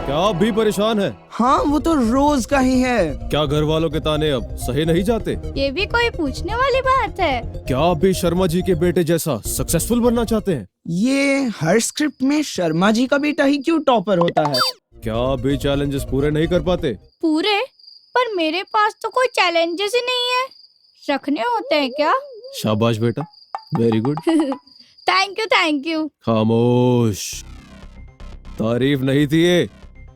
क्या आप भी परेशान हैं? हाँ वो तो रोज का ही है। क्या घर वालों के ताने अब सही नहीं जाते? ये भी कोई पूछने वाली बात है? क्या आप भी शर्मा जी के बेटे जैसा सक्सेसफुल बनना चाहते हैं? ये हर स्क्रिप्ट में शर्मा जी का बेटा ही क्यों टॉपर होता है? क्या आप भी चैलेंजेस पूरे नहीं कर पाते? पूरे? पर मेरे पास तो कोई चैलेंजेस ही नहीं है। रखने होते हैं क्या? शाबाश बेटा, वेरी गुड। Thank you. खामोश। तारीफ नहीं थी ये,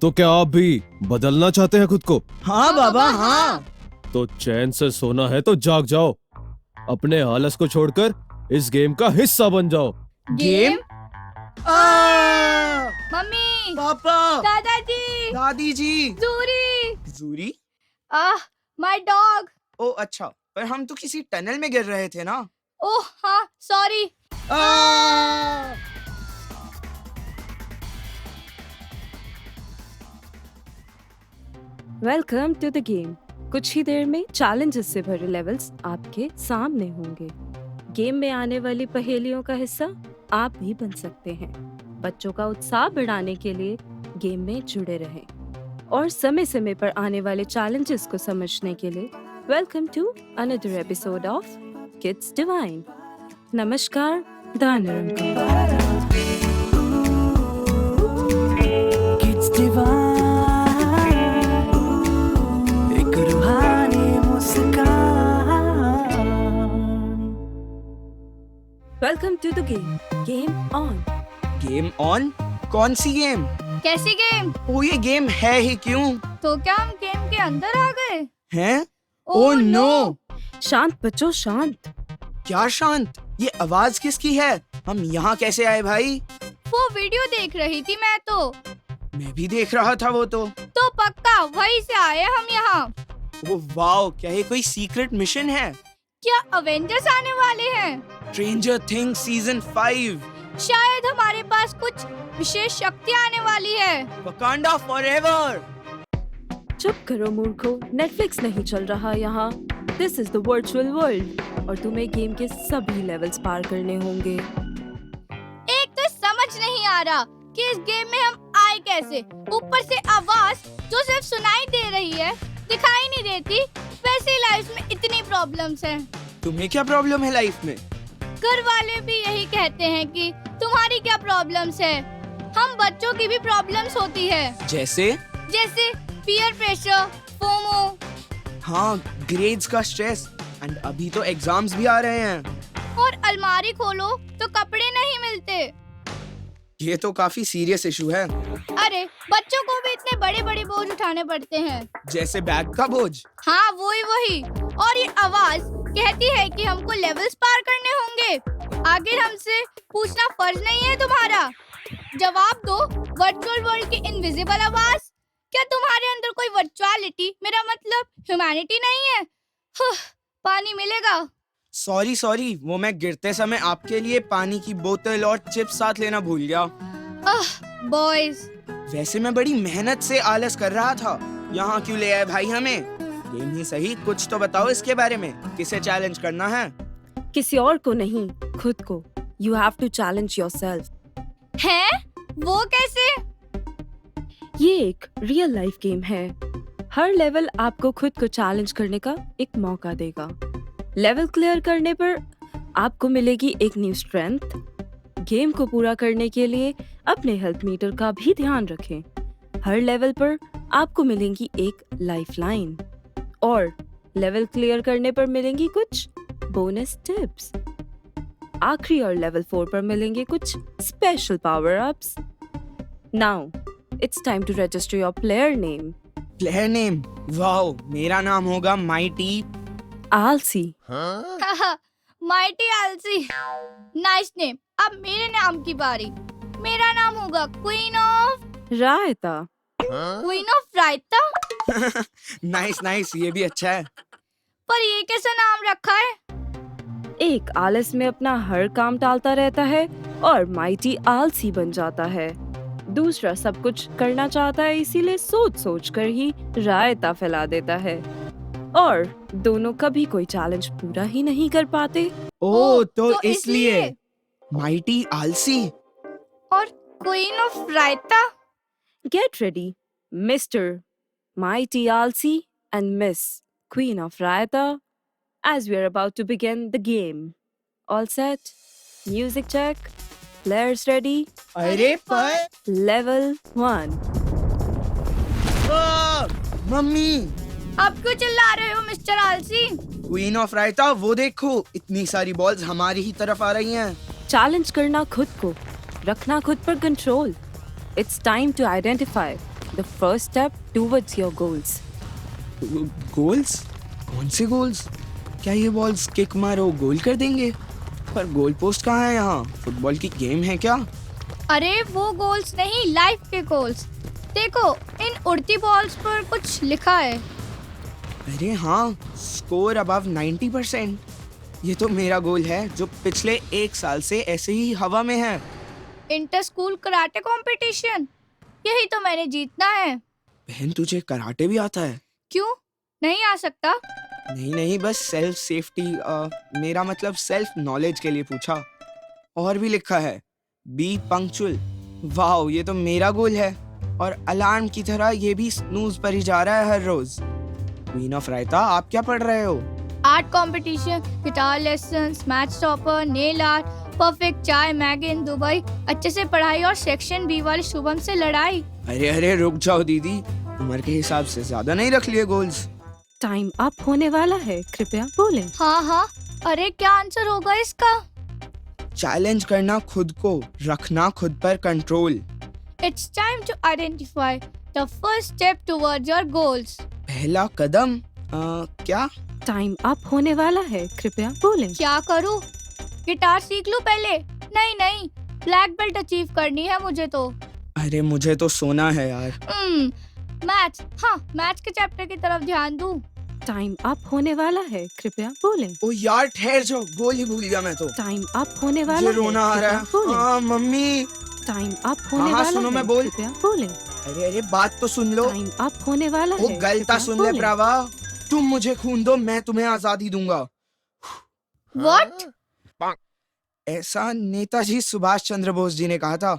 तो क्या आप भी बदलना चाहते हैं खुद को? हाँ बाबा हाँ। तो चैन से सोना है तो जाग जाओ, अपने आलस को छोड़कर इस गेम का हिस्सा बन जाओ। गेम? मम्मी, पापा, दादाजी, दादी जी। जूरी, जूरी? My dog. ओ अच्छा, पर हम तो किसी टनल में गिर रहे थे ना। ओह हाँ, sorry. Welcome to the game. कुछ ही देर में चैलेंजेस से भरे लेवल्स आपके सामने होंगे। गेम में आने वाली पहेलियों का हिस्सा आप भी बन सकते हैं। बच्चों का उत्साह बढ़ाने के लिए गेम में जुड़े रहें और समय समय पर आने वाले चैलेंजेस को समझने के लिए welcome to another episode of kids divine. नमस्कार, दानरंग। किड्स डिवाइन, एक रूहानी मुस्कान। Welcome to the game on. Game on? कौन सी गेम? कैसी गेम? ओ ये गेम है ही क्यों? तो क्या हम गेम के अंदर आ गए? हैं? Oh no! शांत बच्चों, शांत। क्या शांत? ये आवाज किसकी है? हम यहाँ कैसे आए भाई? वो वीडियो देख रही थी मैं तो मैं भी देख रहा था वो तो। पक्का वहीं से आए हम यहाँ। वो वाओ, क्या ये कोई सीक्रेट मिशन है? क्या अवेंजर्स आने वाले हैं? Stranger things season 5। शायद हमारे पास कुछ विशेष शक्ति आने वाली है। Wakanda forever. चुप करो मूर्खों, नेटफ्लिक्स नहीं चल रहा यहाँ। This is the virtual world और तुम्हें गेम के सभी लेवल्स पार करने होंगे। एक तो समझ नहीं आ रहा कि इस गेम में हम आए कैसे। ऊपर से आवाज जो सिर्फ सुनाई दे रही है, दिखाई नहीं देती। वैसे लाइफ में इतनी प्रॉब्लम्स हैं। तुम्हें क्या प्रॉब्लम है लाइफ में? घर वाले भी यही कहते हैं कि तुम्हारी क्या प्रॉब्लम्स है। हम बच्चों की भी प्रॉब्लम्स होती है। जैसे पीयर प्रेशर, फोमो। हाँ, ग्रेड्स का स्ट्रेस, एंड अभी तो एग्जाम्स भी आ रहे हैं। और अलमारी खोलो तो कपड़े नहीं मिलते। ये तो काफी सीरियस इशू है। अरे बच्चों को भी इतने बड़े बड़े बोझ उठाने पड़ते हैं। जैसे बैग का बोझ। हाँ वही। और ये आवाज कहती है कि हमको लेवल्स पार करने होंगे। आखिर हमसे पूछना फर्ज नहीं है तुम्हारा? जवाब दो वर्चुअल वर्ल्ड की इनविजिबल आवाज। क्या तुम्हारे अंदर कोई वर्चुअलिटी, मेरा मतलब ह्यूमैनिटी नहीं है? पानी मिलेगा? सॉरी, वो मैं गिरते समय आपके लिए पानी की बोतल और चिप्स साथ लेना भूल गया। बॉयज। वैसे मैं बड़ी मेहनत से आलस कर रहा था। यहाँ क्यों ले आए भाई हमें? गेम ही सही, कुछ तो बताओ इसके बारे में। किसे चैलेंज करना है? किसी और को नहीं, खुद को। You have to challenge yourself. हैं? वो कैसे? ये एक रियल लाइफ गेम है। हर लेवल आपको खुद को चैलेंज करने का एक मौका देगा। लेवल क्लियर करने पर आपको मिलेगी एक न्यू स्ट्रेंथ। गेम को पूरा करने के लिए अपने हेल्थ मीटर का भी ध्यान रखें। हर लेवल पर आपको मिलेंगी एक लाइफलाइन और लेवल क्लियर करने पर मिलेंगी कुछ बोनस टिप्स। आखिरी और लेवल 4 पर मिलेंगे कुछ special power ups. Now it's time to register your player name. Player name? Wow, मेरा नाम होगा माइटी आलसी। माइटी आलसी, नाइस नेम। अब मेरे नाम की बारी। मेरा नाम होगा queen of raita. Queen of raita? Nice, ये भी अच्छा है। पर ये कैसा नाम रखा है? एक आलस में अपना हर काम टालता रहता है और माइटी आलसी बन जाता है। दूसरा सब कुछ करना चाहता है, इसीलिए सोच कर ही रायता फैला देता है। और दोनों कभी कोई चैलेंज पूरा ही नहीं कर पाते। ओह, तो इसलिए माइटी आलसी और queen of raita. Get ready, Mr. Mighty Alsi and Miss Queen of Raita, as we are about to begin the game. All set? Music check. Players ready? अरे पर Level 1. मम्मी, अब क्यों चिल्ला रहे हो मिस्टर आलसी? क्वीन ऑफ रायता, वो देखो, इतनी सारी बॉल्स हमारी ही तरफ आ रही हैं। चैलेंज करना खुद को, रखना खुद पर control. It's time to identify the first step towards your goals. Goals? कौन से गोल्स? क्या ये बॉल्स किक मारो गोल कर देंगे? पर गोल पोस्ट कहाँ है यहाँ? फुटबॉल की गेम है क्या? अरे वो गोल्स नहीं, लाइफ के गोल्स. देखो, इन उड़ती बॉल्स पर कुछ लिखा है. अरे हाँ, स्कोर अबव 90%. ये तो मेरा गोल है जो पिछले 1 साल से ऐसे ही हवा में है। इंटर स्कूल कराटे कंपटीशन, यही तो मैंने जीतना है। बहन, तुझे कराटे भी आता है? क्यों नहीं आ सकता? नहीं नहीं, बस सेल्फ सेफ्टी, मेरा मतलब सेल्फ नॉलेज के लिए पूछा। और भी लिखा है, बी पंक्चुअल। वाह, ये तो मेरा गोल है। और अलार्म की तरह ये भी स्नूज पर ही जा रहा है हर रोज। क्वीन ऑफ रायता, आप क्या पढ़ रहे हो? Art competition, guitar lessons, maths topper, nail art, perfect चाय, मैगी इन दुबई, अच्छे से पढ़ाई और सेक्शन बी वाले शुभम से लड़ाई। अरे अरे, रुक जाओ दीदी, उम्र के हिसाब से ज्यादा नहीं रख लिए गोल्स। टाइम अप होने वाला है, कृपया बोलें। हाँ हाँ, अरे क्या आंसर होगा इसका? चैलेंज करना खुद को, रखना खुद पर control. It's time to identify the first step towards your goals. पहला कदम, क्या? टाइम अप होने वाला है, कृपया बोलें। क्या करूँ? गिटार सीख लूं पहले? नहीं नहीं, ब्लैक बेल्ट अचीव करनी है मुझे तो। अरे मुझे तो सोना है यार। मैथ्स, हाँ मैथ्स के चैप्टर की तरफ ध्यान दूं। टाइम अप होने वाला है, कृपया बोलें। ओ यार, ठहर जाओ, गोल ही भूल गया मैं तो। टाइम अप होने वाला मुझे है, रोना आ रहा कृपया बोलें। है। हाँ मम्मी। टाइम अप होने हाँ, वाला सुनो, है, मैं बोल। कृपया बोलें। अरे अरे, बात तो सुन लो। टाइम अप होने वाला वो है, गलता कृपया सुन ले बोलें। प्रावा। तुम मुझे खून दो, मैं तुम्हें आजादी दूंगा। व्हाट? ऐसा नेताजी सुभाष चंद्र बोस जी ने कहा था,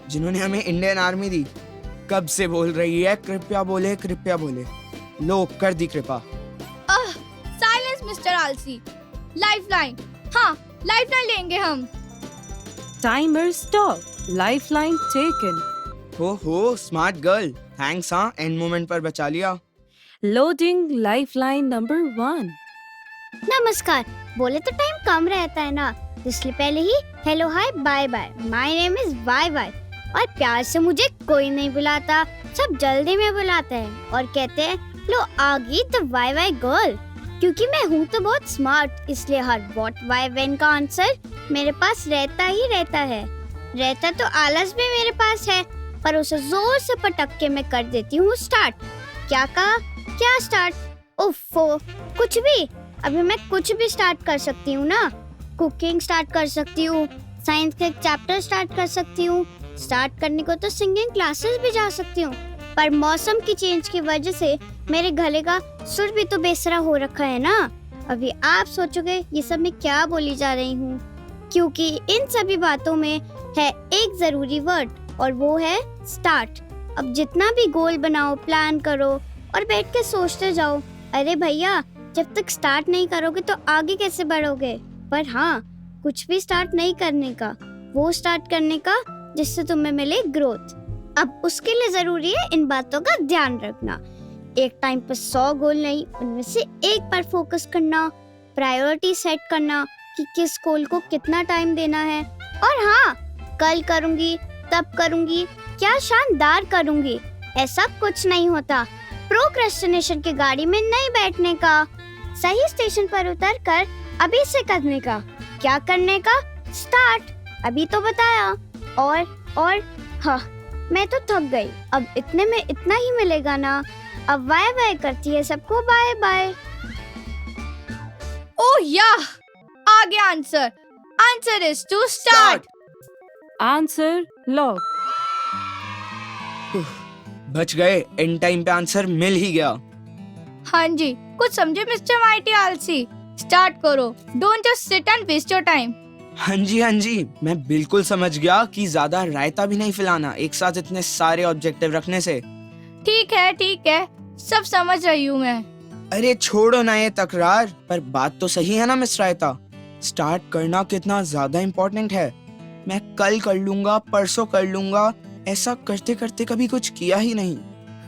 जिन्होंने हमें इंडियन आर्मी दी। कब से बोल रही है कृपया बोले, कृपया बोले। लो, कर दी कृपा। साइलेंस मिस्टर आलसी। लाइफलाइन, हाँ लाइफलाइन लेंगे हम। Timer stop, lifeline taken. हो स्मार्ट गर्ल, थैंक्स। हाँ, एंड मोमेंट पर बचा लिया। Loading lifeline number 1। नमस्कार। बोले तो टाइम कम रहता है ना, इसलिए पहले ही hello hi bye bye, my name is Y Y. और प्यार से मुझे कोई नहीं बुलाता, सब जल्दी में बुलाते हैं और कहते हैं लो आ गई तो वाई वाई गर्ल। क्योंकि मैं हूँ तो बहुत स्मार्ट, इसलिए हर व्हाट वाई व्हेन का आंसर मेरे पास रहता ही रहता है। रहता तो आलस भी मेरे पास है, पर उसे जोर से पटक के मैं कर देती हूँ स्टार्ट। क्या कहा? क्या स्टार्ट? उफ़ो, कुछ भी। अभी मैं कुछ भी स्टार्ट कर सकती हूँ ना। कुकिंग स्टार्ट कर सकती हूँ, साइंस का एक चैप्टर स्टार्ट कर सकती हूँ, स्टार्ट करने को तो सिंगिंग क्लासेस भी जा सकती हूँ। पर मौसम की चेंज की वजह से मेरे गले का सुर भी तो बेसरा हो रखा है ना। अभी आप सोचोगे ये सब मैं क्या बोली जा रही हूँ, क्योंकि इन सभी बातों में है एक जरूरी वर्ड, और वो है स्टार्ट। अब जितना भी गोल बनाओ, प्लान करो और बैठ के सोचते जाओ, अरे भैया जब तक स्टार्ट नहीं करोगे तो आगे कैसे बढ़ोगे। पर हाँ, कुछ भी स्टार्ट नहीं करने का, वो स्टार्ट करने का जिससे तुम्हें मिले ग्रोथ। अब उसके लिए जरूरी है इन बातों का ध्यान रखना। एक टाइम पर 100 गोल नहीं, उनमें से एक पर फोकस करना, प्रायोरिटी सेट करना कि किस गोल को कितना टाइम देना है। और हाँ, कल करूंगी, तब करूंगी, क्या शानदार करूंगी, ऐसा कुछ नहीं होता। प्रोक्रेस्टिनेशन की गाड़ी में नहीं बैठने का, सही स्टेशन पर उतर कर अभी से करने का। क्या करने का? स्टार्ट। अभी तो बताया। और हाँ, मैं तो थक गई, अब इतने में इतना ही मिलेगा ना। अब बाय बाय करती है सबको, बाय बाय। ओह या, आ गया answer. Answer is to start. Answer lock. बच गए, इन टाइम पे आंसर मिल ही गया। हाँ जी, कुछ समझे मिस्टर माइटी आलसी। स्टार्ट करो, don't just sit and waste your time. हाँ जी, मैं बिल्कुल समझ गया कि ज्यादा रायता भी नहीं फैलाना एक साथ इतने सारे ऑब्जेक्टिव रखने से। ठीक है, सब समझ रही हूँ मैं। अरे छोड़ो ना ये तकरार, पर बात तो सही है ना मिस रायता। स्टार्ट करना कितना ज्यादा इम्पोर्टेंट है। मैं कल कर लूंगा, परसों कर लूंगा, ऐसा करते करते कभी कुछ किया ही नहीं।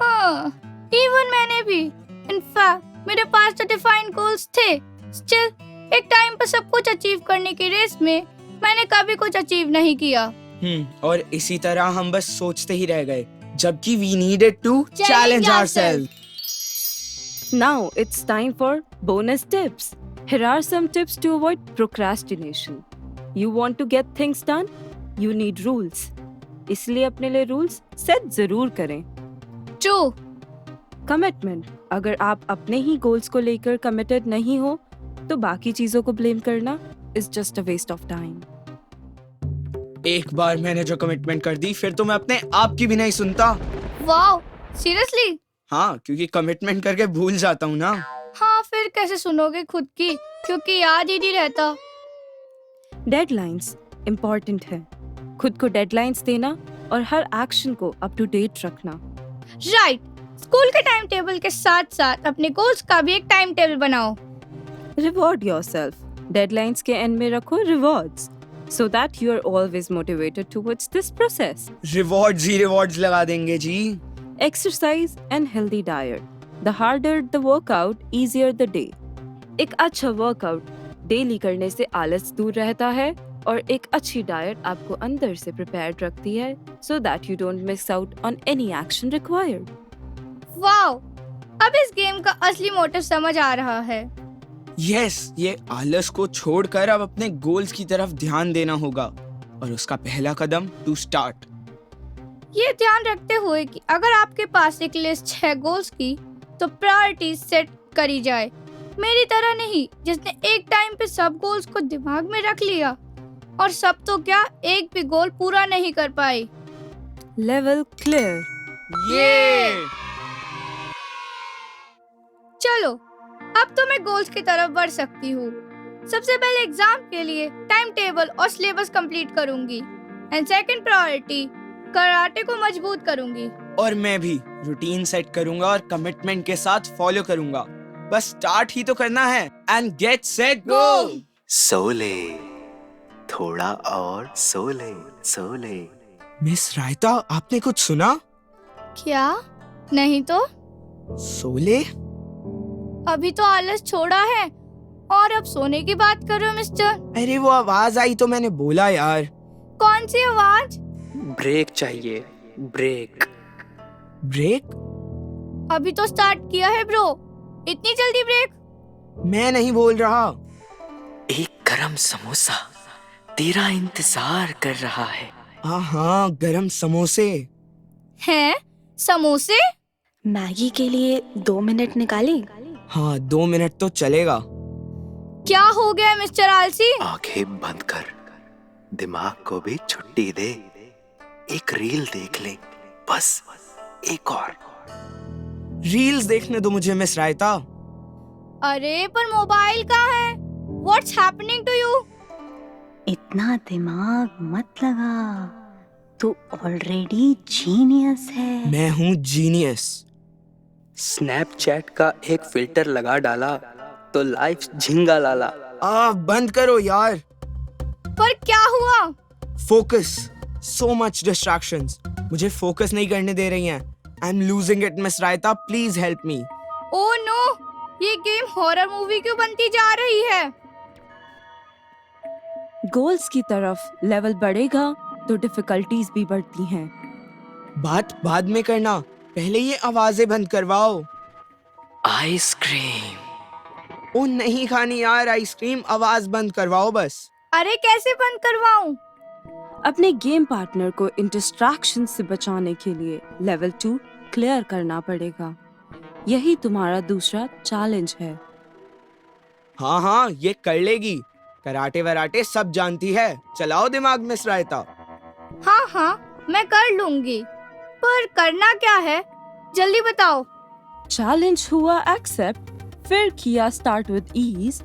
हाँ, इवन मैंने भी। इनफैक्ट मेरे पास तो डिफाइंड गोल्स थे। स्टिल एक टाइम पर सब कुछ अचीव करने की रेस में मैंने कभी कुछ अचीव नहीं किया। और इसी तरह हम बस सोचते ही रह गए, जबकि we needed to challenge ourselves. Now it's time for bonus tips. Here are some tips to avoid procrastination. You want to get things done? You need rules. इसलिए अपने लिए रूल्स सेट जरूर करें। True. कमिटमेंट, अगर आप अपने ही goals को लेकर कमिटेड नहीं हो तो बाकी चीजों को ब्लेम करना is just a waste of time. एक बार मैंने जो कमिटमेंट कर दी, फिर तो मैं अपने आप की भी नहीं सुनता। Wow, seriously? हाँ, क्योंकि कमिटमेंट करके भूल जाता हूँ ना। हाँ, फिर कैसे सुनोगे खुद की, क्योंकि याद ही नहीं रहता। डेडलाइंस इम्पोर्टेंट है। खुद को डेडलाइंस देना और हर एक्शन को अप टू डेट रखना। राइट, स्कूल के टाइम टेबल के साथ साथ अपने गोल्स का भी एक टाइम टेबल बनाओ। Reward yourself. डेडलाइंस के एंड में रखो rewards so that you are always motivated towards this process. Rewards लगा देंगे जी। Exercise and healthy diet. The harder the workout, easier the day. एक अच्छा वर्कआउट डेली करने से आलस दूर रहता है और एक अच्छी डाइट आपको अंदर से प्रिपेयर्ड रखती है so that you don't miss out on any action required. Wow, अब इस गेम का असली मोटिव समझ आ रहा है। यस, ये आलस को छोड़कर अब अपने गोल्स की तरफ ध्यान देना होगा और उसका पहला कदम टू स्टार्ट। ये ध्यान रखते हुए कि अगर आपके पास एक लिस्ट है गोल्स की, तो प्रायोरिटीज सेट करी जाए। मेरी तरह नहीं, जिसने एक टाइम पे सब गोल्स को दिमाग में रख लिया और सब तो क्या, एक भी गोल पूरा नहीं कर पाई। Level clear. ये चलो, अब तो मैं गोल्स की तरफ बढ़ सकती हूँ। सबसे पहले एग्जाम के लिए टाइम टेबल और सिलेबस कंप्लीट करूंगी एंड सेकंड प्रायोरिटी कराटे को मजबूत करूंगी। और मैं भी रूटीन सेट करूंगा और कमिटमेंट के साथ फॉलो करूंगा। बस स्टार्ट ही तो करना है। And get set go. सोले, थोड़ा और सोले सोले। मिस रायता, आपने कुछ सुना? क्या? नहीं तो। सोले? अभी तो आलस छोड़ा है और अब सोने की बात कर रहे हो मिस्टर। अरे वो आवाज आई तो मैंने बोला यार। कौन सी आवाज? ब्रेक चाहिए, ब्रेक। ब्रेक? अभी तो स्टार्ट किया है ब्रो, इतनी जल्दी ब्रेक? मैं नहीं बोल रहा। एक गरम समोसा तेरा इंतजार कर रहा है। हाँ, गरम समोसे। हैं? समोसे? मैगी के लिए 2 मिनट निकालें? हाँ, 2 मिनट तो चलेगा। क्या हो गया मिस्टर आलसी? आंखें बंद कर, दिमाग को भी छुट्टी दे। एक रील देख ले, बस एक और। रील्स देखने दो मुझे मिस रायता। अरे पर मोबाइल कहाँ है? What's happening to you? इतना दिमाग मत लगा, तू ऑलरेडी जीनियस है। मैं हूँ जीनियस। स्नैपचैट का एक फिल्टर लगा डाला तो लाइफ झिंगा लाला। बंद करो यार। पर क्या हुआ? फोकस। So much distractions. मुझे फोकस नहीं करने दे रही हैं। I'm losing it, miss Raita, please help me. Oh no, ये गेम हॉरर मूवी क्यों बनती जा रही है? गोल्स की तरफ लेवल बढ़ेगा तो डिफिकल्टीज भी बढ़ती हैं। बात बाद में करना, पहले ये आवाजें बंद करवाओ। आइसक्रीम। ओ नहीं खानी यार आइसक्रीम, आवाज बंद करवाओ बस। अरे कैसे बंद करवाऊं? अपने गेम पार्टनर को इन डिस्ट्रैक्शन से बचाने के लिए लेवल 2 क्लियर करना पड़ेगा। यही तुम्हारा दूसरा चैलेंज है। हाँ, ये कर लेगी। कराटे वराटे सब जानती है। चलाओ दिमाग मिस रायता। हाँ, मैं कर लूंगी। पर करना क्या है? जल्दी बताओ। चैलेंज हुआ एक्सेप्ट, फिर किया स्टार्ट विद ईज।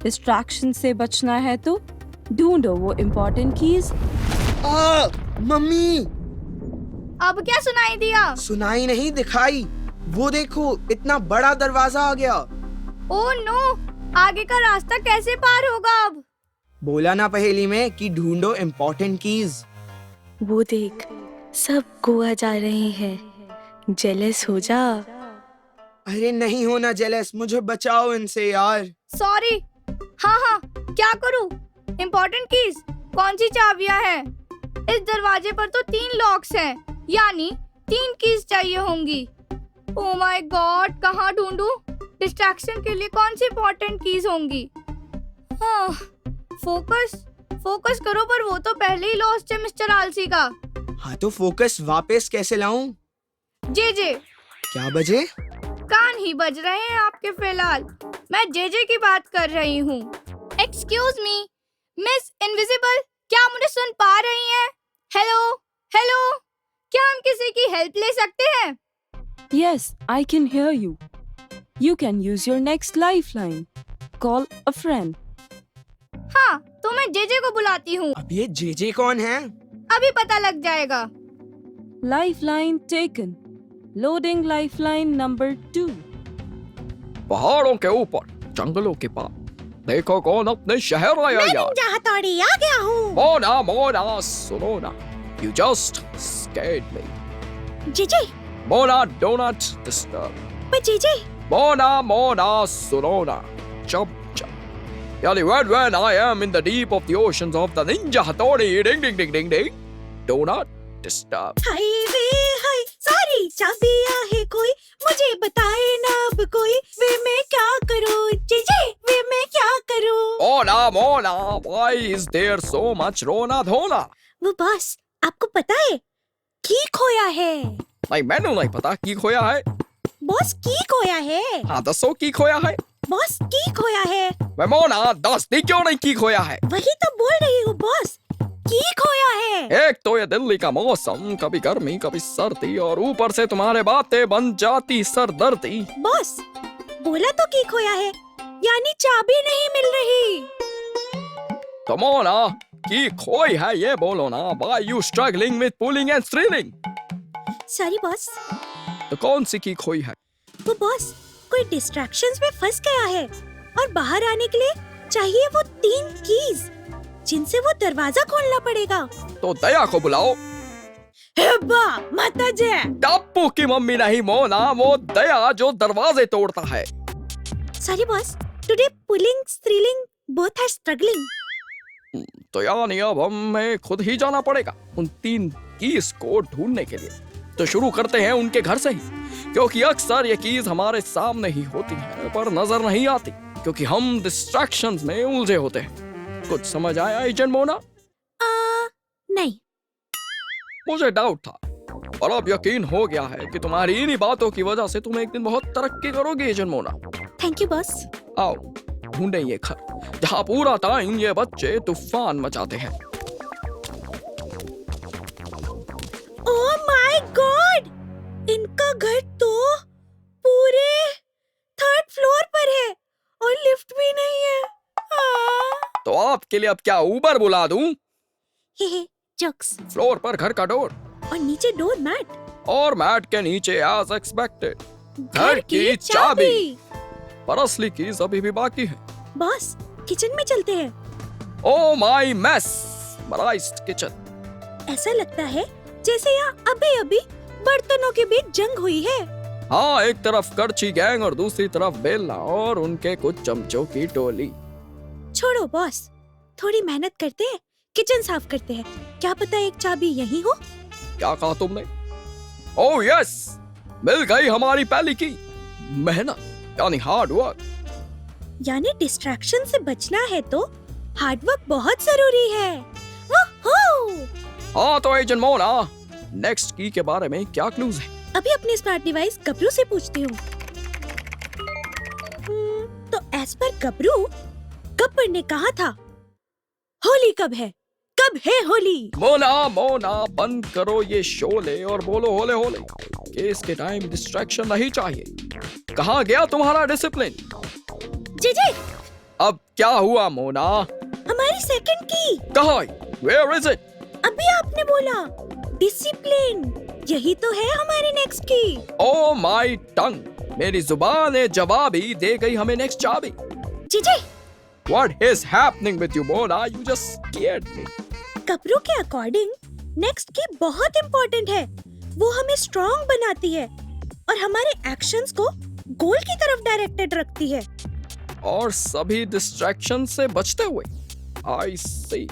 डिस्ट्रैक्शन से बचना है तो ढूंढो वो इम्पोर्टेंट कीज। मम्मी, अब क्या सुनाई दिया? सुनाई नहीं दिखाई। वो देखो, इतना बड़ा दरवाजा आ गया। ओह नो, आगे का रास्ता कैसे पार होगा अब? बोला ना पहेली में कि ढूंढो इम्पोर्टेंट कीज। वो देख, सब गोवा जा रहे हैं। जेलस हो जा। अरे नहीं होना जेलस, मुझे बचाओ इनसे यार। सॉरी। हाँ, क्या करूँ? इम्पोर्टेंट कीज कौन सी चाबियां हैं? इस दरवाजे पर तो 3 लॉक्स हैं, यानी 3 कीज चाहिए होंगी। ओह माय गॉड, कहाँ ढूंढूं? डिस्ट्रैक्शन के लिए कौन सी इम्पोर्टेंट कीज होंगी? हाँ, फोकस करो, पर वो तो पहले ही लॉस्ट है मिस्टर आलसी का। हाँ तो फोकस वापस कैसे लाऊं? जेजे। क्या बजे? कान ही बज रहे हैं आपके फिलहाल। मैं जेजे की बात कर रही हूँ। एक्सक्यूज मी, मिस इनविजिबल, क्या मुझे सुन पा रही हैं? हेलो, क्या हम किसी की हेल्प ले सकते हैं? Yes, I can hear you. You can use your next lifeline. Call a friend. हाँ, तो मैं जेजे को बुलाती हूँ। अब ये जेजे कौन है? अभी पता लग जाएगा। Lifeline taken. Loading lifeline number 2. पहाड़ों के ऊपर, जंगलों के पार, देखो कौन अपने शहर आया यार। हथौड़ी आ गया हूँ। मोना, सुनो ना, you just scared me. जीजी, Mona, don't disturb. पर जीजी, Mona, सुनो ना, jump. यानी when I am in the deep of the oceans of the ninja hathori, ding, do not disturb. हाय, सारी चाबियां है कोई, मुझे बताए ना अब कोई, वे मैं क्या करूं? जीजी, वे मैं क्या करूं? Mona, why is there so much रोना धोना? वो बॉस, आपको पता है की खोया है? नहीं, मैंने नहीं पता की खोया है। बॉस, की खोया है? हाँ दसो की खोया है। बॉस, की खोया है? मैं मोना, दस दी क्यों नहीं की खोया है? वही तो बोल रही हूँ बॉस, की खोया है। एक तो ये दिल्ली का मौसम, कभी गर्मी कभी सर्दी, और ऊपर से तुम्हारे बातें बन जाती सरदर्दी। बॉस, बोला तो की खोया है, यानी चाबी नहीं मिल रही। तो मोना, की खोई है ये बोलो ना। Why you struggling with pulling and stealing? Sorry boss. तो कौन सी की खोई है? वो बॉस, कोई डिस्ट्रैक्शंस में फंस गया है और बाहर आने के लिए चाहिए वो 3 कीज, जिनसे वो दरवाजा खोलना पड़ेगा। तो दया को बुलाओ। हेब्बा, माता जी। टापू की मम्मी नहीं मोना, वो दया जो दरवाजे तोड़ता है। सॉरी बॉस, टुडे पुलिंग स्ट्रीलिंग बोथ आर स्ट्रगलिंग। तो यानी अब हमें खुद ही जाना पड़ेगा उन 3 कीज को ढूंढने के लिए। तो शुरू करते हैं उनके घर से ही, क्योंकि अक्सर ये कीज हमारे सामने ही होती है पर नजर नहीं आती, क्योंकि हम डिस्ट्रैक्शंस में उलझे होते हैं। कुछ समझ आया एजेंट मोना? नहीं। मुझे डाउट था, और अब यकीन हो गया है कि तुम्हारी इन्हीं बातों की वजह से तुम एक दिन बहुत तरक्की करोगे agent Mona. Thank you boss. आओ ढूंढे ये घर जहाँ पूरा टाइम ये बच्चे तूफान मचाते हैं। ओह माय गॉड, इनका घर तो पूरे 3rd फ्लोर पर है और लिफ्ट भी नहीं है। तो आपके लिए अब क्या उबर बुला दूं? हे जोक्स। फ्लोर पर घर का डोर, और नीचे डोर मैट, और मैट के नीचे एज एक्सपेक्टेड घर की चाबी। पर असली कीज अभी भी बाकी है। बॉस, किचन में चलते हैं। Oh my mesmerised kitchen. ऐसा लगता है जैसे यहाँ अभी बर्तनों के बीच जंग हुई है। हाँ, एक तरफ करची गैंग और दूसरी तरफ बेलना और उनके कुछ चमचों की टोली। छोड़ो बॉस, थोड़ी मेहनत करते हैं, किचन साफ करते हैं, क्या पता एक चाबी यहीं हो। क्या कहा तुमने? ओह यस, मिल गई हमारी पहली की। मेहनत यानी हार्ड वर्क। यानी डिस्ट्रैक्शन से बचना है तो हार्ड वर्क बहुत जरूरी है। वूहू! हाँ तो एजेंट मोना, नेक्स्ट की के बारे में क्या क्लूज है? अभी अपनी स्मार्ट डिवाइस गबरू से पूछती हूँ। तो एज पर गबरू, गब्बर ने कहा था होली कब है होली? मोना बंद करो ये शोले और बोलो होले होले। केस के टाइम डिस्ट्रैक्शन नहीं चाहिए। कहाँ गया तुम्हारा डिसिप्लिन? जी अब क्या हुआ मोना? हमारी सेकंड की। कहाँ है? Where is it? अभी आपने बोला डिसिप्लिन, यही तो है हमारी नेक्स्ट की। Oh my tongue! मेरी जुबान ने जवाब ही दे गई हमें नेक्स्ट चाबी। जीजे, What is happening with you, Mona? You just scared me. कपड़ों के अकॉर्डिंग नेक्स्ट की बहुत इम्पोर्टेंट है। वो हमें स्ट्रॉन्ग बनाती है और हमारे एक्शंस को गोल की तरफ डायरेक्टेड रखती है। और सभी डिस्ट्रैक्शन से बचते हुए। I see.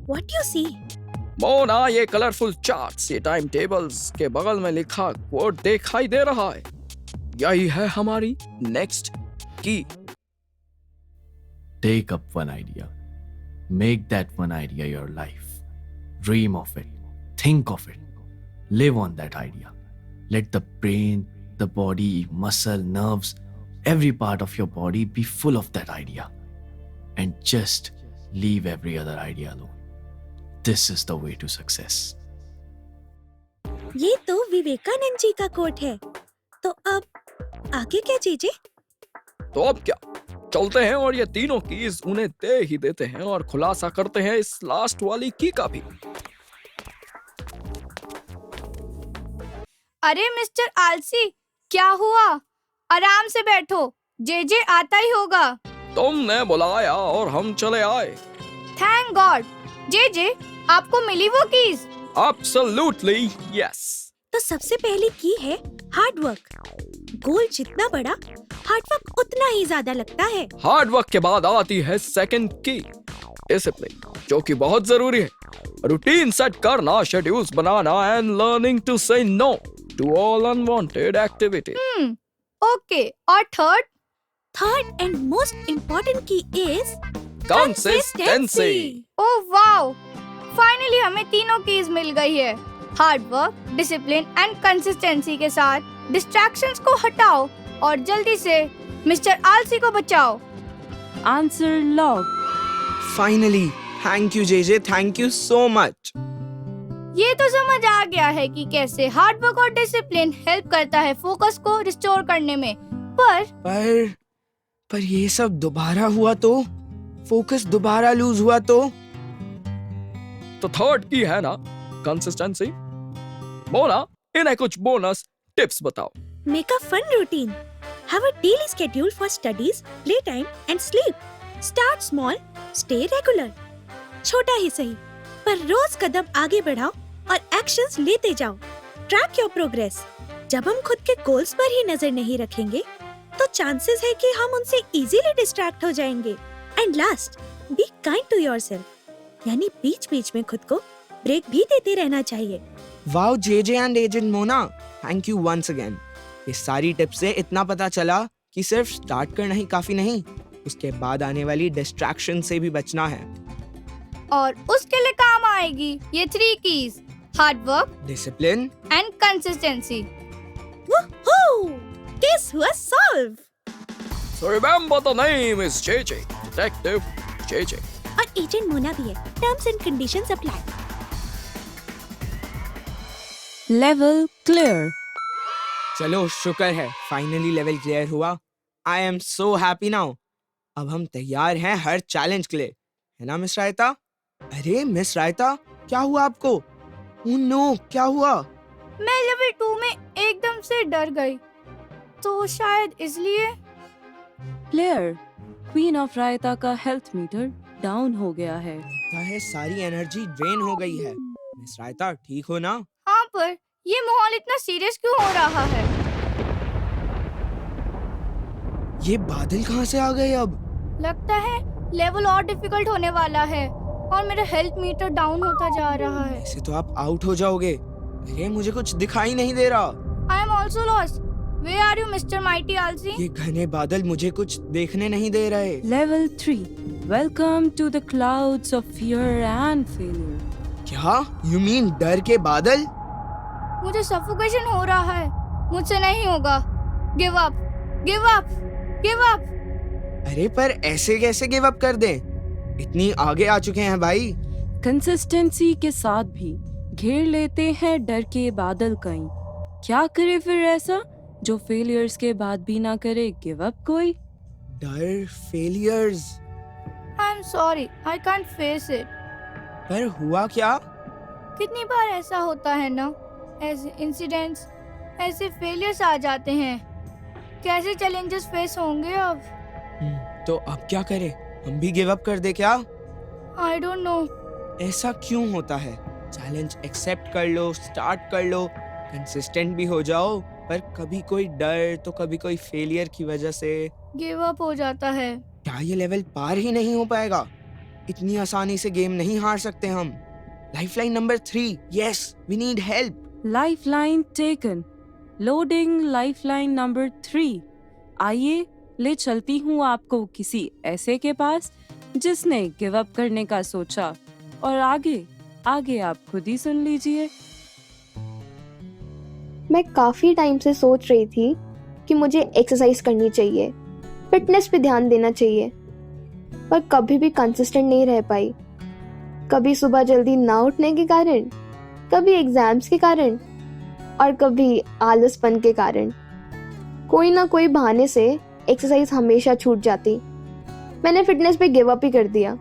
What you see? Mona, ये कलरफुल चार्ट्स, ये टाइम टेबल्स के बगल में लिखा कोड दिखाई दे रहा है। यही है हमारी नेक्स्ट की। Take up one idea. Make that one idea your life. Dream of it. Think of it. Live on that idea. Let the brain, the body, muscle, nerves, every part of your body be full of that idea. And just leave every other idea alone. This is the way to success. ये तो विवेकानंद जी का coat है। तो अब आगे क्या जीजे? तो अब क्या, चलते हैं और ये तीनों कीज उन्हें दे ही देते हैं और खुलासा करते हैं इस लास्ट वाली की का भी। अरे मिस्टर आलसी, क्या हुआ? आराम से बैठो, जे आता ही होगा। तुमने बुलाया और हम चले आए। Thank God. जे आपको मिली वो कीज? Absolutely yes. तो सबसे पहली की है हार्ड वर्क। गोल जितना बड़ा, हार्ड वर्क उतना ही ज्यादा लगता है। हार्ड वर्क के बाद आती है सेकंड की, डिसिप्लिन, जो कि बहुत जरूरी है। रूटीन सेट करना, शेड्यूल्स बनाना and learning to say no to all unwanted activities. Okay, और third and most important key is consistency. Oh wow, finally हमें तीनों कीज मिल गई है। Hard work, discipline and consistency के साथ डिस्ट्रैक्शंस को हटाओ और जल्दी से मिस्टर आलसी को बचाओ। Answer log. Finally, thank you JJ, thank you so much. ये तो समझ आ गया है कि कैसे हार्ड वर्क और डिसिप्लिन हेल्प करता है फोकस को रिस्टोर करने में। पर ये सब दोबारा हुआ तो, फोकस दोबारा लूज हुआ तो थर्ड की है ना, कंसिस्टेंसी। मोना, इन्हें कुछ बोनस टिप्स बताओ। Make a fun routine. Have a daily schedule for studies, playtime and sleep. Start small, stay regular. छोटा ही सही, पर रोज कदम आगे बढ़ाओ और एक्शंस लेते जाओ। Track your progress. जब हम खुद के गोल्स पर ही नजर नहीं रखेंगे, तो चांसेस है कि हम उनसे इजीली डिस्ट्रैक्ट हो जाएंगे। And last, be kind to yourself. यानी बीच-बीच में खुद को ब्रेक भी देते रहना चाहिए। Wow JJ and agent Mona, thank you once again. ये सारी टिप्स से इतना पता चला कि सिर्फ स्टार्ट करना ही काफी नहीं, उसके बाद आने वाली डिस्ट्रैक्शन से भी बचना है। और उसके लिए काम आएगी ये 3 keys, hard work, discipline and consistency. Woohoo! Case हुआ solve. So remember the name is JJ, Detective JJ. और एजेंट मोना भी है। Terms and conditions apply. Level clear. चलो शुक्र है, फाइनली लेवल क्लियर हुआ। I am so happy now. अब हम तैयार हैं हर चैलेंज के लिए, है ना मिस रायता? अरे मिस रायता, क्या हुआ आपको? ओह नो, क्या हुआ? मैं लेवल 2 में एकदम से डर गई, तो शायद इसलिए। प्लेयर, क्वीन ऑफ रायता का हेल्थ मीटर डाउन हो गया है। लगता है सारी एनर्जी ड्रेन हो गई है। मिस रायता, ठीक हो ना? हाँ, पर ये माहौल इतना सीरियस क्यों हो रहा है? ये बादल कहाँ से आ गए अब? लगता है लेवल और डिफिकल्ट होने वाला है और मेरा हेल्थ मीटर डाउन होता जा रहा है। ऐसे तो आप आउट हो जाओगे। अरे मुझे कुछ दिखाई नहीं दे रहा। I am also lost. Where are you, Mr. Mighty Alsi? ये घने बादल मुझे कुछ देखने नहीं दे रहे। Level 3. Welcome to the clouds of fear and failure. क्या? You mean डर के बादल? मुझे सफोकेशन हो रहा है। मुझसे नहीं होगा। Give up, give up, give up. अरे पर ऐसे कैसे गिव अप कर दें? इतनी आगे आ चुके हैं भाई। कंसिस्टेंसी के साथ भी घेर लेते हैं डर के बादल कहीं। क्या करे फिर ऐसा जो फेलियर्स के बाद भी ना करे गिव अप कोई? डर, failures. I'm I'm sorry, I can't face it. पर हुआ क्या? कितनी बार ऐसा होता है ना, ऐसे इंसिडेंट्स, ऐसे फेलियर्स आ जाते हैं. कैसे चैलेंजेस फेस होंगे अब? तो अब क्या करें? हम भी गिव अप कर दे क्या? I don't know. ऐसा क्यों होता है? चैलेंज एक्सेप्ट कर लो, स्टार्ट कर लो, कंसिस्टेंट भी हो जाओ, पर कभी कोई डर तो कभी कोई फेलियर की वजह से गिव अप हो जाता है. क्या ये लेवल पार ही नहीं हो पाएगा? इतनी आसानी से गेम नहीं हार सकते हम. Lifeline number 3. Yes, we need help. Lifeline taken. Loading lifeline number 3. आइए ले चलती हूँ आपको किसी ऐसे के पास जिसने गिव अप करने का सोचा, और आगे आप खुद ही सुन लीजिए. मैं काफ़ी टाइम से सोच रही थी कि मुझे एक्सरसाइज करनी चाहिए, फिटनेस पे ध्यान देना चाहिए, पर कभी भी कंसिस्टेंट नहीं रह पाई. कभी सुबह जल्दी ना उठने के कारण, कभी एग्जाम्स के कारण, और कभी आलसपन के कारण. कोई ना कोई बहाने से एक्सरसाइज हमेशा छूट जाती. मैंने फिटनेस पे गिव अप ही कर दिया.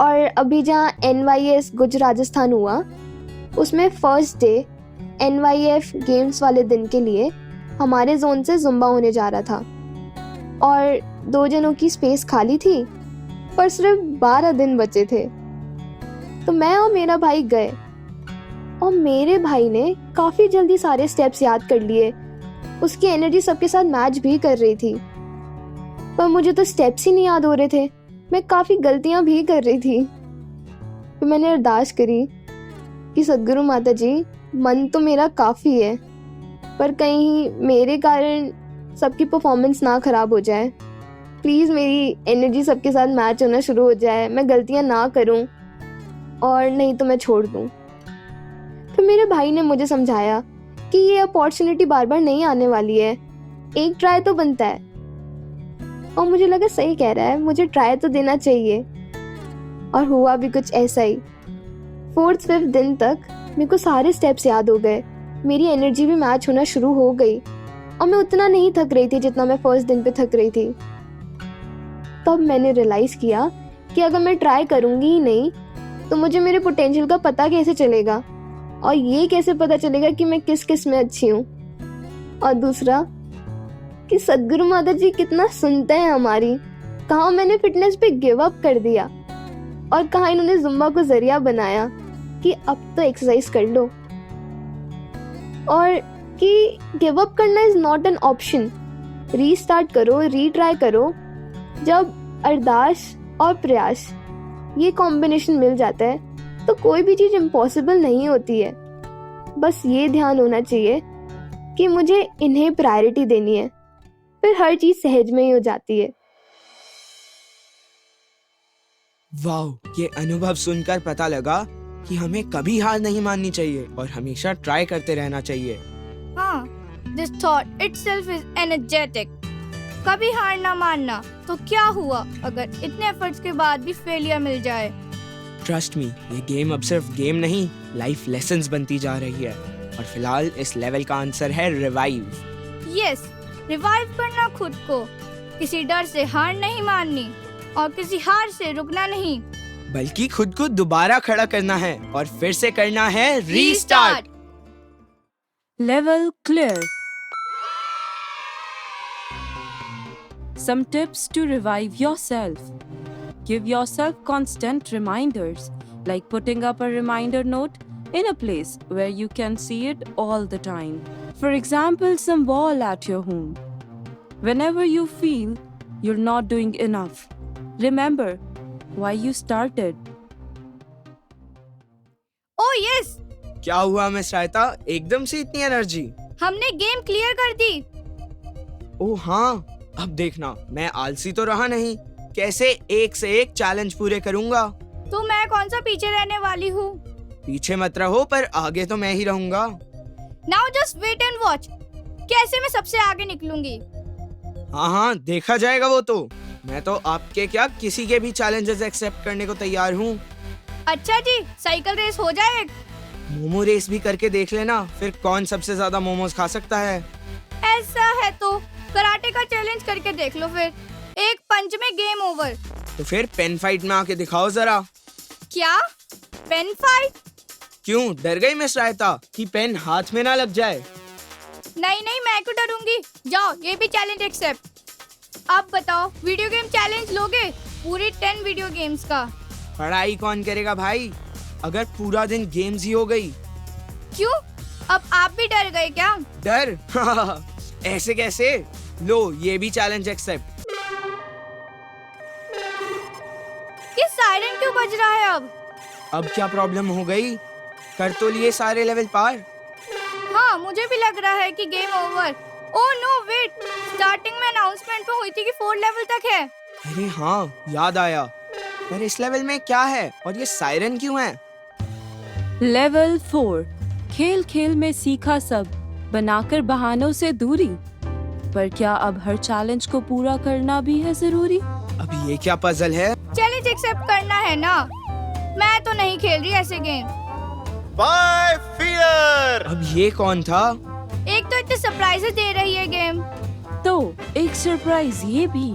और अभी जहाँ NYS गुजरात राजस्थान हुआ, उसमें फर्स्ट डे NYF गेम्स वाले दिन के लिए हमारे जोन से जुम्बा होने जा रहा था, और 2 जनों की स्पेस खाली थी, पर सिर्फ 12 दिन बचे थे. तो मैं और मेरा भाई गए, और मेरे भाई ने काफ़ी जल्दी सारे स्टेप्स याद कर लिए. उसकी एनर्जी सबके साथ मैच भी कर रही थी, पर मुझे तो स्टेप्स ही नहीं याद हो रहे थे. मैं काफ़ी गलतियां भी कर रही थी. फिर मैंने अरदास करी कि सदगुरु माता जी, मन तो मेरा काफ़ी है, पर कहीं मेरे कारण सबकी परफॉर्मेंस ना ख़राब हो जाए. प्लीज़ मेरी एनर्जी सबके साथ मैच होना शुरू हो जाए, मैं गलतियां ना करूं, और नहीं तो मैं छोड़ दूं. फिर मेरे भाई ने मुझे समझाया कि ये अपॉर्चुनिटी बार बार नहीं आने वाली है, एक ट्राई तो बनता है. और मुझे लगा सही कह रहा है, मुझे ट्राई तो देना चाहिए. और हुआ भी कुछ ऐसा ही. 4th-5th दिन तक मेरे को सारे स्टेप्स याद हो गए, मेरी एनर्जी भी मैच होना शुरू हो गई, और मैं उतना नहीं थक रही थी जितना मैं फर्स्ट दिन पे थक रही थी. तब मैंने रियलाइज किया कि अगर मैं ट्राई करूंगी ही नहीं तो मुझे मेरे पोटेंशियल का पता कैसे चलेगा, और ये कैसे पता चलेगा कि मैं किस किस में अच्छी हूँ. और दूसरा कि सदगुरु माता जी कितना सुनते हैं हमारी. कहाँ मैंने फिटनेस पे गिव अप कर दिया, और कहाँ इन्होंने जुम्बा को जरिया बनाया कि अब तो एक्सरसाइज कर लो, और कि गिव अप करना is not an option. Restart करो, रीट्राई करो. जब अरदास और प्रयास ये कॉम्बिनेशन मिल जाता है तो कोई भी चीज़ इम्पॉसिबल नहीं होती है. बस ये ध्यान होना चाहिए कि मुझे इन्हें प्रायोरिटी देनी है, फिर हर चीज सहज में ही हो जाती है. वाओ, ये अनुभव सुनकर पता लगा कि हमें कभी हार नहीं माननी चाहिए और हमेशा ट्राई करते रहना चाहिए. हाँ, this thought itself is energetic. कभी हार ना मानना. तो क्या हुआ अगर इतने एफर्ट्स के बाद भी फेलियर मिल जाए? ट्रस्ट मी, ये गेम अब सिर्फ गेम नहीं, लाइफ लेसन्स बनती जा रही है. और फिलहाल इस लेवल का आंसर है रिवाइव. यस, रिवाइव करना खुद को. किसी डर से हार नहीं माननी, और किसी हार से रुकना नहीं, बल्कि खुद को दोबारा खड़ा करना है, और फिर से करना है restart. Level clear. Some tips to revive yourself. Give yourself constant reminders, like putting up a reminder note in a place where you can see it all the time. For example, some wall at your home. Whenever you feel you're not doing enough, remember why you started. Oh yes, क्या हुआ miss रायता, एकदम से इतनी energy? हमने game clear कर दी. ओह हाँ, अब देखना, मैं आलसी तो रहा नहीं. कैसे एक से एक चैलेंज पूरे करूंगा. तो मैं कौन सा पीछे रहने वाली हूँ? पीछे मत रहो, पर आगे तो मैं ही रहूंगा. Now just wait and watch. कैसे मैं सबसे आगे निकलूंगी. हाँ हाँ, देखा जाएगा वो तो. मैं तो आपके क्या किसी के भी चैलेंजेस एक्सेप्ट करने को तैयार हूँ. अच्छा जी, साइकिल रेस हो जाए. मोमो रेस भी करके देख लेना, फिर कौन सबसे ज्यादा मोमोज खा सकता है. ऐसा है तो कराटे का चैलेंज करके देख लो, फिर एक पंच में गेम ओवर. तो फिर पेन फाइट में आके दिखाओ जरा। क्या पेन फाइट? क्यों डर गई मिस रायता कि पेन हाथ में ना लग जाए? नहीं नहीं, मैं क्यों डरूंगी। जाओ, ये भी चैलेंज एक्सेप्ट। अब बताओ, वीडियो गेम चैलेंज लोगे? पूरी 10 वीडियो गेम्स का। पढ़ाई कौन करेगा भाई, अगर पूरा दिन गेम्स ही हो गई? क्यों, अब आप भी डर गए क्या? डर? ऐसे कैसे? लो, ये भी चैलेंज एक्सेप्ट। ये सायरन क्यों बज रहा है अब क्या प्रॉब्लम हो गई? कर तो लिए सारे लेवल पार। हाँ, मुझे भी लग रहा है कि game over. Oh no wait, starting में अनाउंसमेंट में हुई थी कि 4 लेवल तक है। अरे हाँ, याद आया। पर इस लेवल में क्या है और ये सायरन क्यों है? लेवल 4, खेल खेल में सीखा सब, बनाकर बहानों से दूरी। पर क्या अब हर चैलेंज को पूरा करना भी है जरूरी? अब ये क्या पजल है? चैलेंज एक्सेप्ट करना है ना। मैं तो नहीं खेल रही ऐसे गेम। Bye fear. अब ये कौन था? एक तो इतने सरप्राइजेस दे रही है गेम। तो एक सरप्राइज ये भी,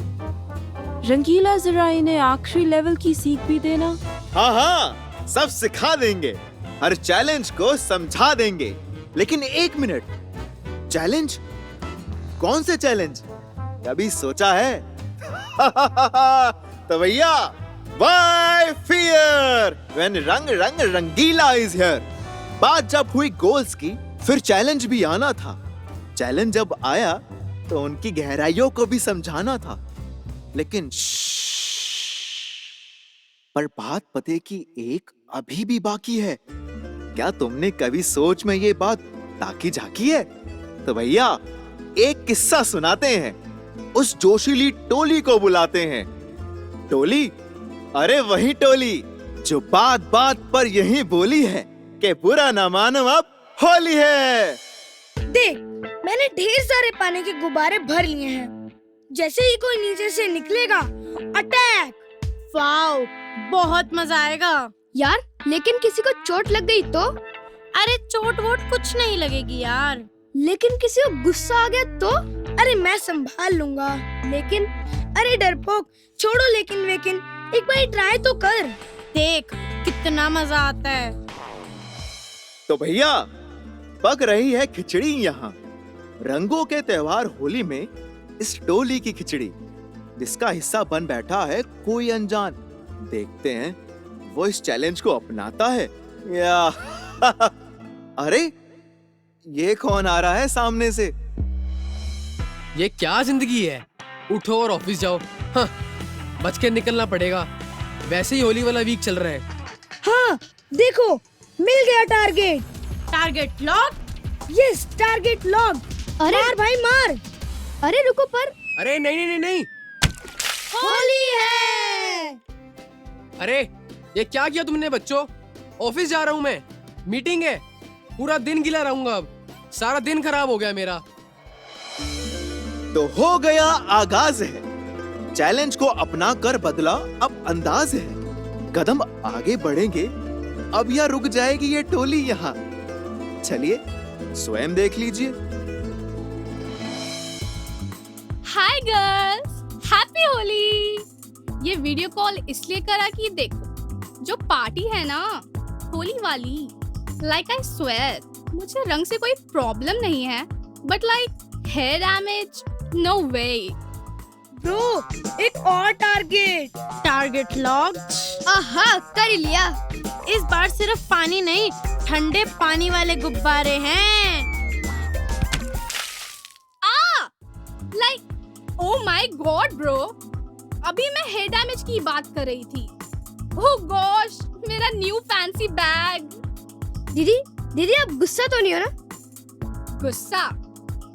रंगीला जराई ने आखिरी लेवल की सीख भी देना। हाँ हाँ, सब सिखा देंगे, हर चैलेंज को समझा देंगे। लेकिन 1 मिनट, चैलेंज? कौन से चैलेंज? कभी सोचा है? तो भैया, बाय फियर व्हेन रंग रंग रंगीला इज हियर। बात जब हुई गोल्स की, फिर चैलेंज भी आना था। चैलेंज जब आया तो उनकी गहराइयों को भी समझाना था। लेकिन पर बात पते की एक अभी भी बाकी है। क्या तुमने कभी सोच में ये बात ताकी झाकी है? तो भैया, एक किस्सा सुनाते हैं। उस जोशीली टोली को बुलाते हैं। टोली? अरे वही टोली जो बात बात पर यही बोली है कि बुरा ना मानो, अब होली है। देख, मैंने ढेर सारे पानी के गुब्बारे भर लिए हैं। जैसे ही कोई नीचे से निकलेगा, अटैक। वाओ, बहुत मजा आएगा। यार, लेकिन किसी को चोट लग गई तो? अरे चोट वोट कुछ नहीं लगेगी यार। लेकिन किसी को गुस्सा आ गया तो? अरे मैं संभाल लूंगा। लेकिन अरे डरपोक, छोड़ो लेकिन एक बार ट्राई तो कर, देख कितना मजा आता है। तो भैया, पक रही है खिचड़ी यहाँ। रंगों के त्योहार होली में इस टोली की खिचड़ी, जिसका हिस्सा बन बैठा है कोई अनजान। देखते हैं वो इस चैलेंज को अपनाता है या अरे ये कौन आ रहा है सामने से? ये क्या जिंदगी है? उठो और ऑफिस जाओ। हाँ, बच के निकलना पड़ेगा। वैसे ही होली वाला वीक चल रहा है। हाँ, देखो मिल गया target. Target lock. Yes, target lock. अरे मार भाई मार। अरे रुको, पर अरे नहीं। होली है। अरे ये क्या किया तुमने बच्चों? ऑफिस जा रहा हूँ मैं, मीटिंग है। पूरा दिन गिला रहूंगा। अब सारा दिन खराब हो गया मेरा। तो हो गया आगाज है। चैलेंज को अपना कर बदला अब अंदाज है। कदम आगे बढ़ेंगे अब या रुक जाएगी ये टोली यहाँ? चलिए स्वयं देख लीजिए। Hi girls, happy Holi. ये वीडियो कॉल इसलिए करा कि देखो, जो पार्टी है ना होली वाली, लाइक आई स्वेयर, मुझे रंग से कोई प्रॉब्लम नहीं है, but like hair damage, no way. Bro, एक और टारगेट लॉक। आहा, कर लिया। इस बार सिर्फ पानी नहीं, ठंडे पानी वाले गुब्बारे हैं। Like oh my god bro, अभी मैं हेयर डैमेज की बात कर रही थी। ओह गॉश, मेरा न्यू फैंसी बैग। दीदी आप गुस्सा तो नहीं हो ना? गुस्सा?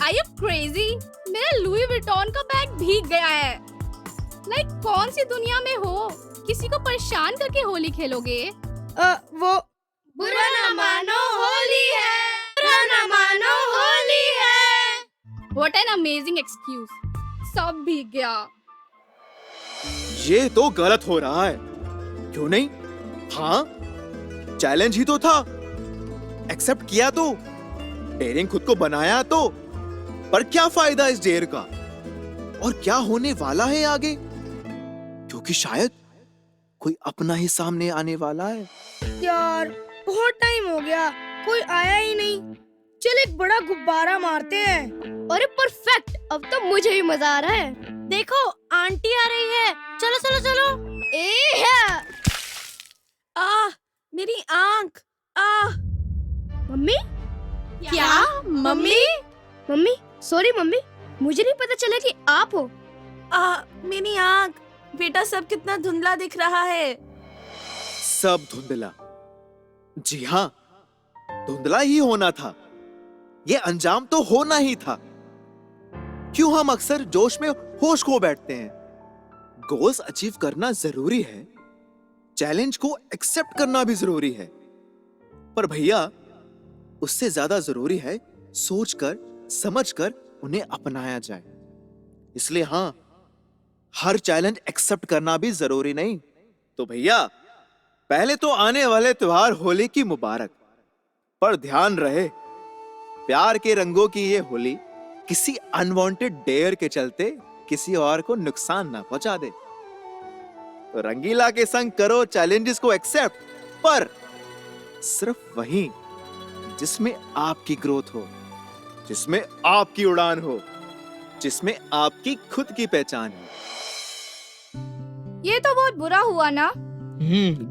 Are you crazy? मेरा लुई विटॉन का बैग भीग गया है। लाइक कौन सी दुनिया में हो, किसी को परेशान करके होली खेलोगे? वो बुरा ना मानो होली है, बुरा ना मानो होली है। What an amazing excuse. सब भीग गया। ये तो गलत हो रहा है। क्यों नहीं? हाँ, चैलेंज ही तो था। एक्सेप्ट किया तो, डेयरिंग खुद को बनाया तो, पर क्या फायदा इस डेयर का? और क्या होने वाला है आगे? क्योंकि शायद कोई अपना ही सामने आने वाला है। यार बहुत टाइम हो गया, कोई आया ही नहीं। चल एक बड़ा गुब्बारा मारते हैं। अरे परफेक्ट, अब तो मुझे भी मजा आ रहा है। देखो आंटी आ रही है, चलो चलो चलो। मेरी आंख। मम्मी? क्या? मम्मी? मम्मी सॉरी मम्मी, मुझे नहीं पता चला कि आप हो। मेरी आंख। बेटा सब कितना धुंधला दिख रहा है। सब धुंधला? जी हाँ, धुंधला ही होना था। ये अंजाम तो होना ही था। क्यों हम अक्सर जोश में होश खो बैठते हैं? गोल्स अचीव करना जरूरी है, चैलेंज को एक्सेप्ट करना भी जरूरी है, पर भैया उससे ज्यादा जरूरी है सोचकर समझकर उन्हें अपनाया जाए। इसलिए हाँ, हर चैलेंज एक्सेप्ट करना भी जरूरी नहीं। तो भैया पहले तो आने वाले त्योहार होली की मुबारक, पर ध्यान रहे प्यार के रंगों की ये होली किसी अनवांटेड डेयर के चलते किसी और को नुकसान ना पहुंचा दे। तो रंगीला के संग करो चैलेंजेस को एक्सेप्ट, पर सिर्फ वहीं जिसमें आपकी ग्रोथ हो, जिसमें आपकी उड़ान हो, जिसमें आपकी खुद की पहचान हो। ये तो बहुत बुरा हुआ ना।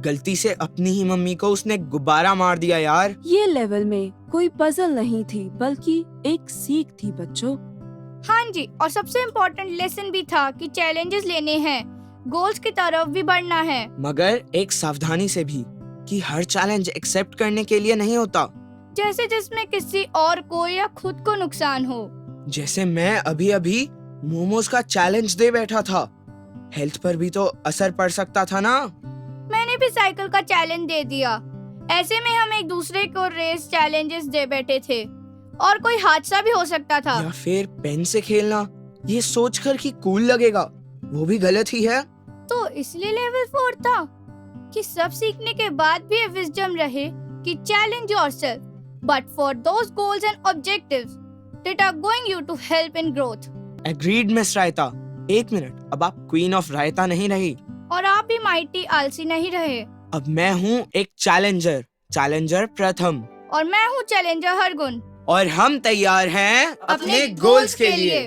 गलती से अपनी ही मम्मी को उसने गुब्बारा मार दिया यार। ये लेवल में कोई पजल नहीं थी, बल्कि एक सीख थी बच्चों। हाँ जी, और सबसे इम्पोर्टेंट लेसन भी था कि चैलेंजेस लेने हैं, गोल्स की तरफ भी बढ़ना है, मगर एक सावधानी से भी कि हर चैलेंज एक्सेप्ट करने के लिए नहीं होता। जैसे जिसमें किसी और को या खुद को नुकसान हो। जैसे मैं अभी अभी मोमोज का चैलेंज दे बैठा था, हेल्थ पर भी तो असर पड़ सकता था ना। मैंने भी साइकिल का चैलेंज दे दिया। ऐसे में हम एक दूसरे को रेस चैलेंजेस दे बैठे थे और कोई हादसा भी हो सकता था। या फिर पेन से खेलना, ये सोचकर कि कूल लगेगा, वो भी गलत ही है। तो इसलिए लेवल 4 था कि सब सीखने के बाद भी ये विजडम रहे कि challenge yourself, but for those goals and objectives that are going you to help in growth. Agreed miss Raita. एक मिनट, अब आप क्वीन ऑफ रायता नहीं रही और आप भी माइटी आलसी नहीं रहे। अब मैं हूँ एक चैलेंजर प्रथम, और मैं हूँ चैलेंजर हरगुन, और हम तैयार हैं अपने गोल्स के लिए।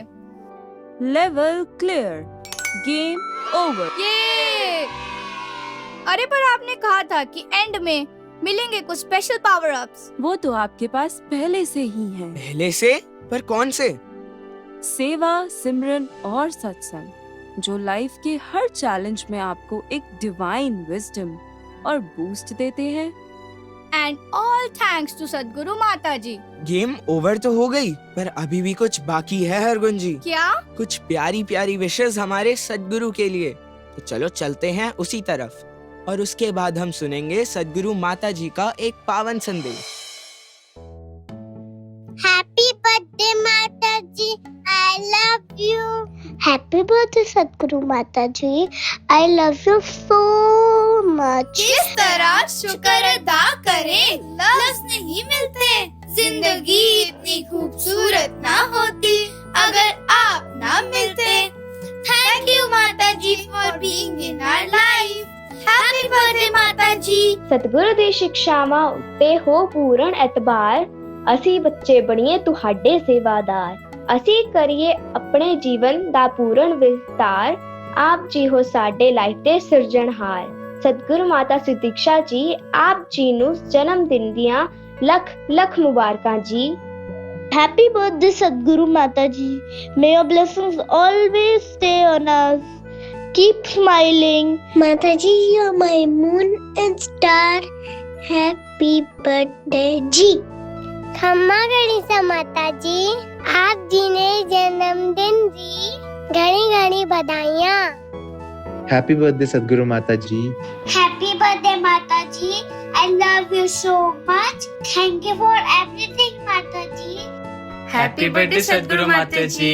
Level clear, game over. ये अरे पर आपने कहा था कि एंड में मिलेंगे कुछ स्पेशल पावर अप्स। वो तो आपके पास पहले से ही हैं। पहले से? पर कौन से? सेवा, सिमरन और सत्संग, जो लाइफ के हर चैलेंज में आपको एक डिवाइन विजडम और बूस्ट देते हैं। एंड ऑल थैंक्स टू सद्गुरु माता जी। गेम ओवर तो हो गई, पर अभी भी कुछ बाकी है हरगुन जी। क्या? कुछ प्यारी प्यारी विशेष हमारे सद्गुरु के लिए। तो चलो चलते हैं उसी तरफ, और उसके बाद हम सुनेंगे सद्गुरु माता जी का एक पावन संदेश। हैप्पी बर्थडे माता जी, I love you. Happy birthday सद्गुरु माता जी, I love you so much. किस तरह शुक्र अदा करें, लफ्ज नहीं मिलते, जिंदगी इतनी खूबसूरत ना होती अगर आप ना मिलते। Thank you माता जी for being in our life. Happy birthday माता जी। ਸਤਿਗੁਰੂ ਦੀ ਸਿੱਖਿਆਵਾਂ ਉੱਤੇ ਹੋ ਪੂਰਨ ਐਤਬਾਰ, ਅਸੀਂ ਬੱਚੇ ਬਣੀਏ ਤੁਹਾਡੇ ਸੇਵਾਦਾਰ, ਅਸੀਂ ਕਰੀਏ ਆਪਣੇ ਜੀਵਨ ਦਾ ਪੂਰਨ ਵਿਸਤਾਰ, ਆਪ ਜੀ ਹੋ ਸਾਡੇ ਲਾਈਫ ਦੇ ਸਿਰਜਣਹਾਰ। ਸਤਿਗੁਰੂ ਮਾਤਾ ਸੁਦੀਕਸ਼ਾ ਜੀ, ਆਪ ਜੀ ਨੂੰ ਜਨਮ ਦਿਨ ਦੀਆਂ ਲੱਖ ਲੱਖ ਮੁਬਾਰਕਾਂ ਜੀ। Happy birthday Sadhguru Mata Ji. May your blessings always stay on us. Keep smiling. Mata Ji, you're my moon and star. Happy birthday जी। खम्मा गणेशा माता जी, आप जी ने जन्मदिन दी, घनी घनी बधाइयाँ। हैप्पी बर्थडे सद्गुरु माता जी। Happy birthday माता जी, I love you so much. Thank you for everything माता जी। हैप्पी बर्थडे सद्गुरु माता जी।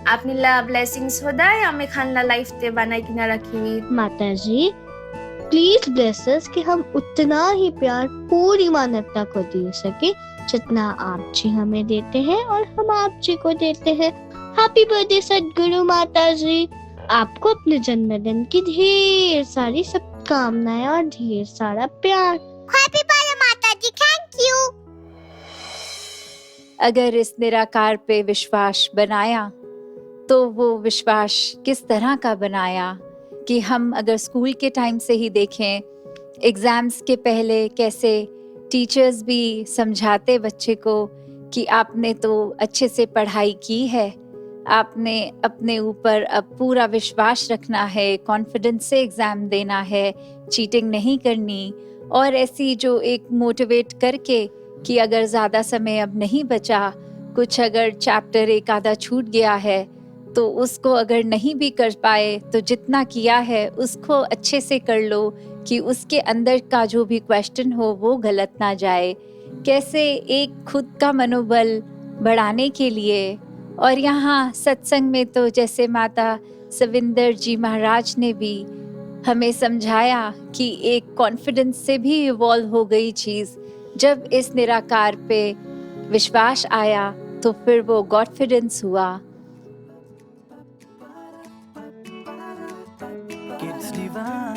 आपने ला ब्लेसिंग्स होदाय हमें खानला लाइफ ते बनाई कि ना रखी। माता जी प्लीज ब्लेस अस कि हम उतना ही प्यार पूरी मानवता को दे सके जितना आप जी हमें देते हैं और हम आप जी को देते हैं। हैप्पी बर्थडे सद्गुरु माता जी। आपको अपने जन्मदिन की ढेर सारी शुभकामनाएं और ढेर सारा प्यार। हैप्पी बर्थडे माता जी, थैंक यू। अगर इस निराकार पे विश्वास बनाया तो वो विश्वास किस तरह का बनाया कि हम अगर स्कूल के टाइम से ही देखें, एग्ज़ाम्स के पहले कैसे टीचर्स भी समझाते बच्चे को कि आपने तो अच्छे से पढ़ाई की है, आपने अपने ऊपर अब पूरा विश्वास रखना है, कॉन्फिडेंस से एग्ज़ाम देना है, चीटिंग नहीं करनी, और ऐसी जो एक मोटिवेट करके कि अगर ज़्यादा समय अब नहीं बचा, कुछ अगर चैप्टर एक आधा छूट गया है तो उसको अगर नहीं भी कर पाए तो जितना किया है उसको अच्छे से कर लो कि उसके अंदर का जो भी क्वेश्चन हो वो गलत ना जाए। कैसे एक खुद का मनोबल बढ़ाने के लिए, और यहाँ सत्संग में तो जैसे माता सविंदर जी महाराज ने भी हमें समझाया कि एक कॉन्फिडेंस से भी इवॉल्व हो गई चीज़। जब इस निराकार पे विश्वास आया तो फिर वो गॉडफिडेंस हुआ। It's divine.